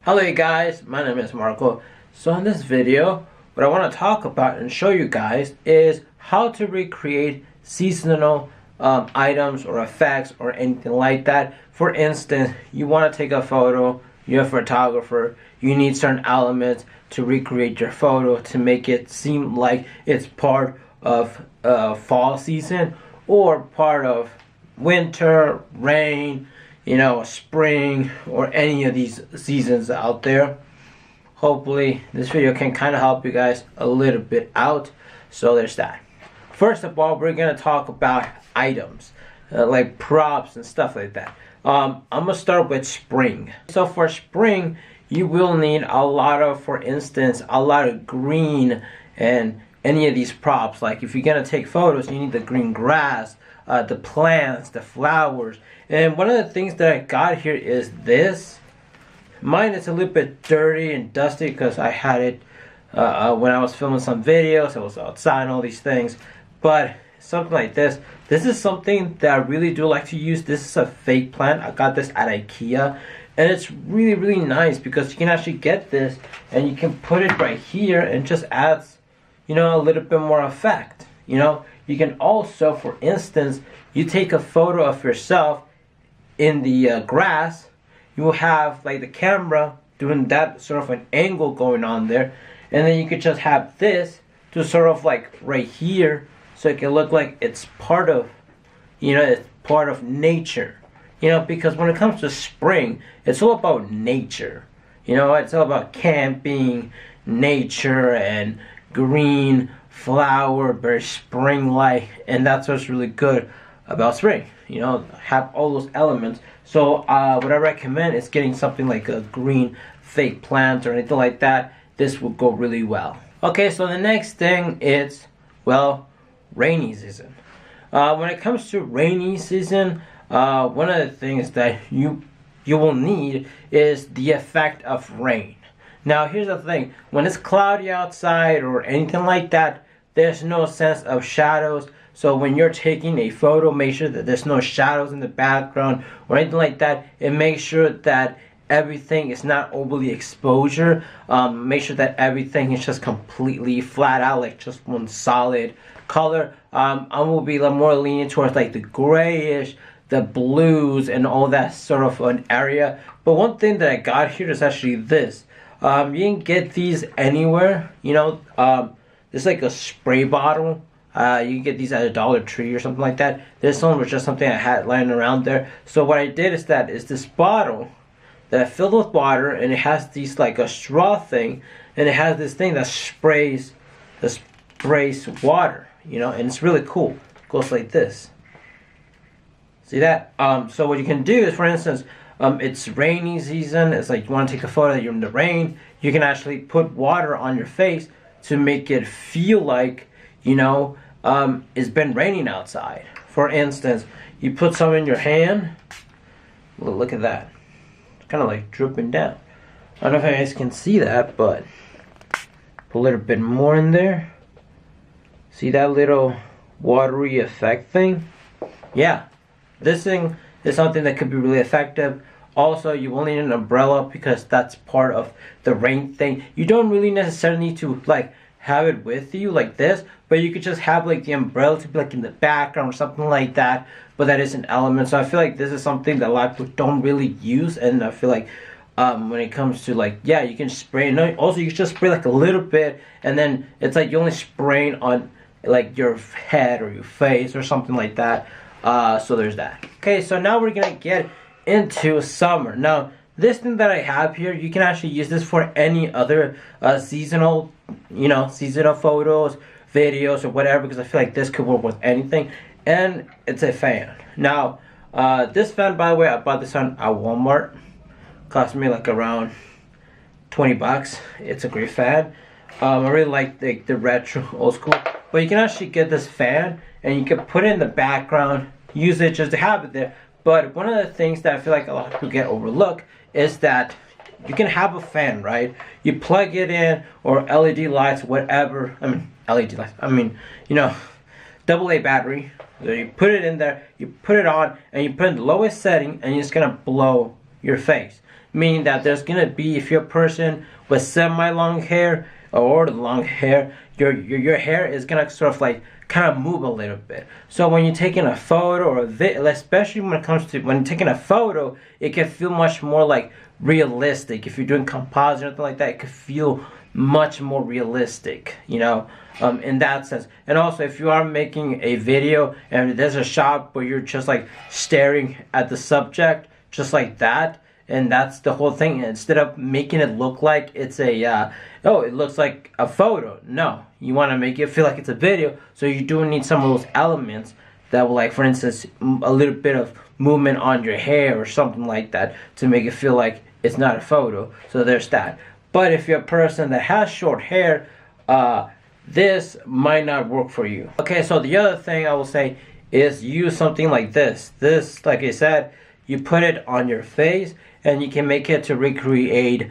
Hello you guys, my name is Marco. So in this video, what I want to talk about and show you guys is how to recreate seasonal items or effects or anything like that. For instance, you want to take a photo, you're a photographer, you need certain elements to recreate your photo to make it seem like it's part of fall season or part of winter, rain, spring, or any of these seasons out there. Hopefully this video can kind of help you guys a little bit out. So there's that. First of all, we're gonna talk about items like props and stuff like that. I'm gonna start with spring. So for spring, you will need a lot of, for instance, a lot of green and any of these props. Like if you're gonna take photos, you need the green grass, the plants, the flowers. And one of the things that I got here is this. Mine is a little bit dirty and dusty because I had it when I was filming some videos. I was outside and all these things. But something like this. This is something that I really do like to use. This is a fake plant. I got this at IKEA. And it's really, really nice because you can actually get this and you can put it right here and just adds, a little bit more effect. You can also, for instance, you take a photo of yourself in the grass, you will have like the camera doing that sort of an angle going on there, and then you could just have this to sort of like right here, so it can look like it's part of, it's part of nature. Because when it comes to spring, it's all about nature. It's all about camping, nature, and green, flower, very spring-like, and that's what's really good about spring. Have all those elements. So what I recommend is getting something like a green fake plant or anything like that. This will go really well. Okay, so the next thing is, well, rainy season. When it comes to rainy season, one of the things that you will need is the effect of rain. Now here's the thing, when it's cloudy outside or anything like that, there's no sense of shadows. So when you're taking a photo, make sure that there's no shadows in the background or anything like that, and make sure that everything is not overly exposure. Make sure that everything is just completely flat out, like just one solid color. I will be more lenient towards like the grayish, the blues, and all that sort of an area. But one thing that I got here is actually this. You can get these anywhere. It's like a spray bottle. You can get these at a Dollar Tree or something like that. This one was just something I had lying around there. So what I did is this bottle that I filled with water, and it has these like a straw thing, and it has this thing that sprays water. And it's really cool. It goes like this. See that? So what you can do is, for instance, it's rainy season. It's like you want to take a photo that you're in the rain. You can actually put water on your face to make it feel like, it's been raining outside. For instance, you put some in your hand. Look at that. It's kind of like dripping down. I don't know if you guys can see that, but put a little bit more in there. See that little watery effect thing? Yeah. This thing is something that could be really effective. Also, you will need an umbrella because that's part of the rain thing. You don't really necessarily need to like have it with you like this, but you could just have like the umbrella to be like in the background or something like that. But that is an element. So I feel like this is something that a lot of people don't really use, and I feel like when it comes to like, yeah, you can spray. No, also you can just spray like a little bit, and then it's like you're only spraying on like your head or your face or something like that. So there's that. Okay, so now we're gonna get into summer. Now this thing that I have here, you can actually use this for any other seasonal photos, videos, or whatever, because I feel like this could work with anything. And it's a fan. Now this fan, by the way, I bought this at Walmart. Cost me like around 20 bucks. It's a great fan. I really like the retro old school. But you can actually get this fan and you can put it in the background, use it just to have it there. But one of the things that I feel like a lot of people get overlooked is that you can have a fan, right? You plug it in, or LED lights, whatever. I mean, LED lights. I mean, AA battery. So you put it in there, you put it on, and you put it in the lowest setting, and you're just gonna blow your face. meaning that there's gonna be, if you're a person with semi-long hair or long hair, your hair is gonna sort of like kind of move a little bit. So when you're taking a photo or a video, especially when it comes to when you're taking a photo, it can feel much more like realistic. If you're doing composite or something like that, it could feel much more realistic, you know, in that sense. And also, if you are making a video and there's a shot where you're just like staring at the subject just like that, and that's the whole thing, instead of making it look like it's a oh, it looks like a photo, no, you want to make it feel like it's a video. So you do need some of those elements that will, like, for instance, a little bit of movement on your hair or something like that to make it feel like it's not a photo. So there's that. But if you're a person that has short hair, this might not work for you. Okay, so the other thing I will say is use something like this. This, like I said, you put it on your face and you can make it to recreate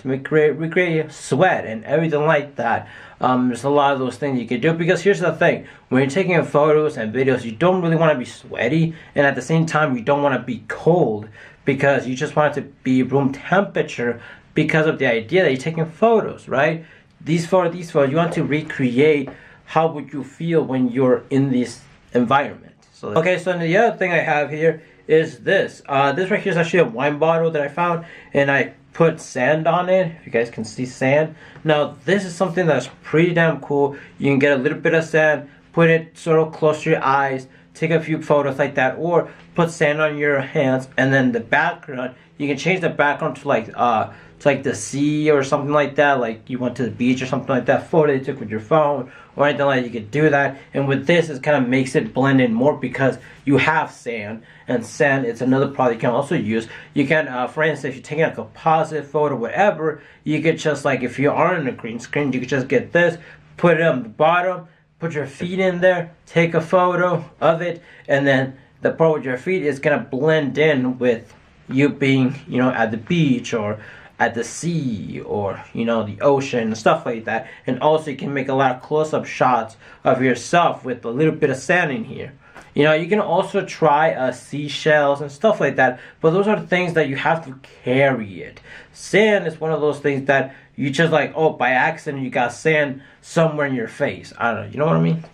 recreate sweat and everything like that. There's a lot of those things you can do, because here's the thing: when you're taking photos and videos, you don't really want to be sweaty, and at the same time you don't want to be cold, because you just want it to be room temperature, because of the idea that you're taking photos, right? These photos, you want to recreate how would you feel when you're in this environment. So okay, so the other thing I have here is this. This right here is actually a wine bottle that I found, and I put sand on it. If you guys can see sand. Now this is something that's pretty damn cool. You can get a little bit of sand, put it sort of close to your eyes, take a few photos like that, or put sand on your hands, and then the background, you can change the background to like the sea or something like that, like you went to the beach or something like that, photo you took with your phone or anything like that. You could do that. And with this, it kind of makes it blend in more, because you have sand, and sand is another product you can also use. You can, for instance, if you're taking a composite photo, whatever, you could just, like, if you are on a green screen, you could just get this, put it on the bottom, put your feet in there, take a photo of it, and then the part with your feet is gonna blend in with you being, you know, at the beach or at the sea, or, you know, the ocean and stuff like that. And also you can make a lot of close-up shots of yourself with a little bit of sand in here. You know, you can also try seashells and stuff like that, but those are the things that you have to carry it. Sand is one of those things that you just, like, oh, by accident you got sand somewhere in your face. I don't know, you know what I mean?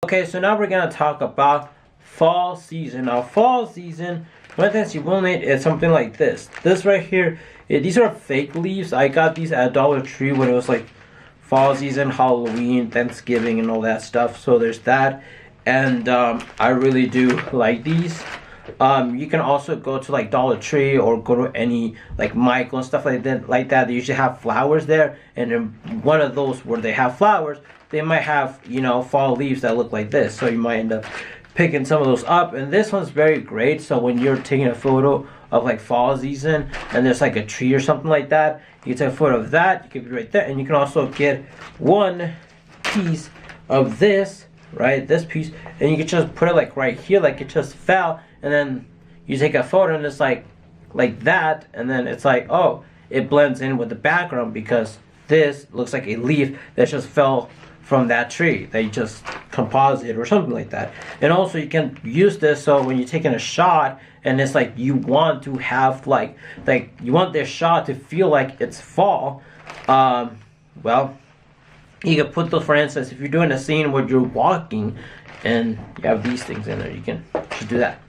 Okay, so now we're gonna talk about fall season. Now, fall season, one thing you will need is something like this. This right here, these are fake leaves. I got these at Dollar Tree when it was like fall season, Halloween, Thanksgiving, and all that stuff. So there's that. And I really do like these. You can also go to like Dollar Tree or go to any like Michael and stuff like that. They usually have flowers there, and in one of those where they have flowers, they might have, you know, fall leaves that look like this. So you might end up picking some of those up. And this one's very great. So when you're taking a photo of like fall season and there's like a tree or something like that, you can take a photo of that. You can be right there, and you can also get one piece of this. Right, this piece, and you can just put it like right here, like it just fell, and then you take a photo and it's like that, and then it's like, oh, it blends in with the background, because this looks like a leaf that just fell from that tree that you just composite or something like that. And also you can use this so when you're taking a shot and it's like you want to have like you want this shot to feel like it's fall, well, you can put those, for instance, if you're doing a scene where you're walking and you have these things in there, you can just do that.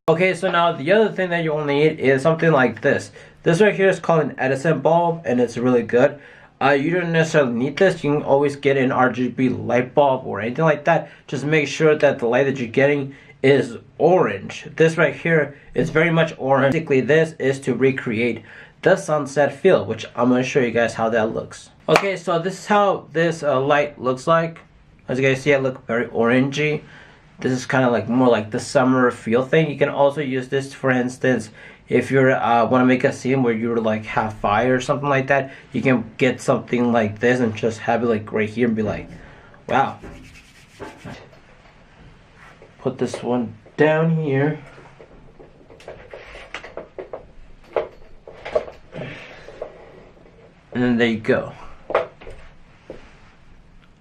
Okay, so now the other thing that you'll need is something like this. This right here is called an Edison bulb, and it's really good. You don't necessarily need this. You can always get an RGB light bulb or anything like that. Just make sure that the light that you're getting is orange. This right here is very much orange. Basically, this is to recreate the sunset feel, which I'm going to show you guys how that looks. Okay, so this is how this light looks like. As you guys see, it looks very orangey. This is kind of like more like the summer feel thing. You can also use this, for instance, if you want to make a scene where you're like have fire or something like that. You can get something like this and just have it like right here and be like, wow. Put this one down here. And then there you go.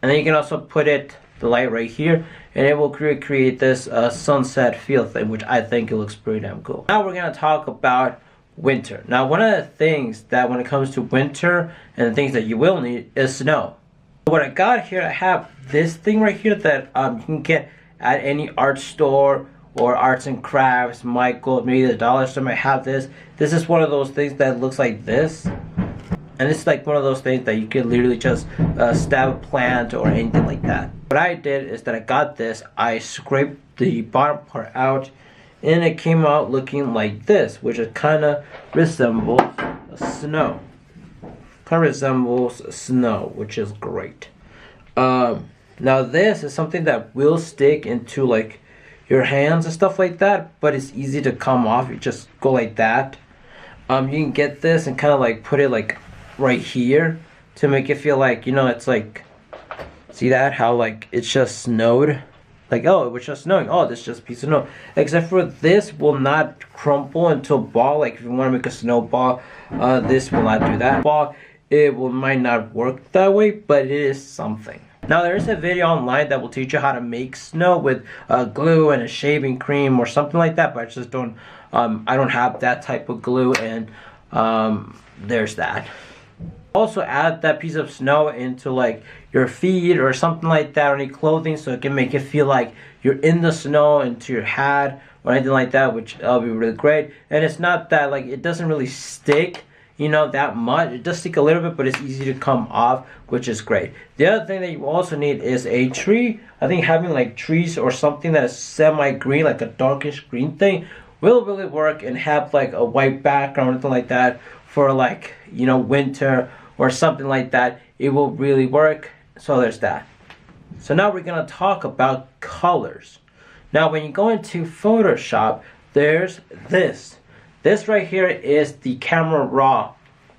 And then you can also put the light right here, and it will create this sunset feel thing, which I think it looks pretty damn cool. Now we're gonna talk about winter. Now, one of the things that when it comes to winter and the things that you will need is snow. What I got here, I have this thing right here that you can get at any art store or arts and crafts, Michael, maybe the dollar store might have this. This is one of those things that looks like this. And it's like one of those things that you can literally just stab a plant or anything like that. What I did is that I got this, I scraped the bottom part out, and it came out looking like this, which is kind of resembles snow. Kind of resembles snow, which is great. Now this is something that will stick into like your hands and stuff like that, but it's easy to come off. You just go like that. You can get this and kind of like put it like right here to make it feel like, you know, it's like, see that, how like it's just snowed, like, oh, it was just snowing, oh, this is just a piece of snow, except for this will not crumple into a ball. Like if you want to make a snowball, this will not do that. Ball, might not work that way, but it is something. Now there is a video online that will teach you how to make snow with glue and a shaving cream or something like that, but I just don't I don't have that type of glue, and there's that. Also add that piece of snow into like your feet or something like that, or any clothing, so it can make it feel like you're in the snow, into your hat or anything like that, which will be really great. And it's not that like, it doesn't really stick, you know, that much. It does stick a little bit, but it's easy to come off, which is great. The other thing that you also need is a tree. I think having like trees or something that is semi-green, like a darkish green thing, will really work, and have like a white background or anything like that for like, you know, winter or something like that. It will really work. So there's that. So now we're gonna talk about colors. Now when you go into Photoshop, there's this. This right here is the Camera Raw,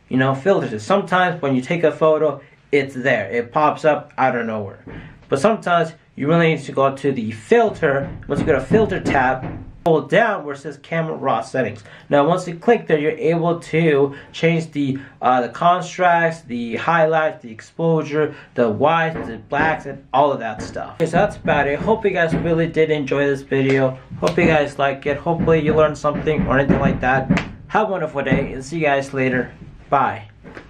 you know, filters. Sometimes when you take a photo, it's there. It pops up out of nowhere. But sometimes you really need to go to the filter. Once you go to filter tab, hold down where it says Camera Raw settings. Now once you click there, you're able to change the contrast, the highlights, the exposure, the whites, the blacks, and all of that stuff. Okay, so that's about it. Hope you guys really did enjoy this video. Hope you guys like it. Hopefully you learned something or anything like that. Have a wonderful day, and see you guys later. Bye.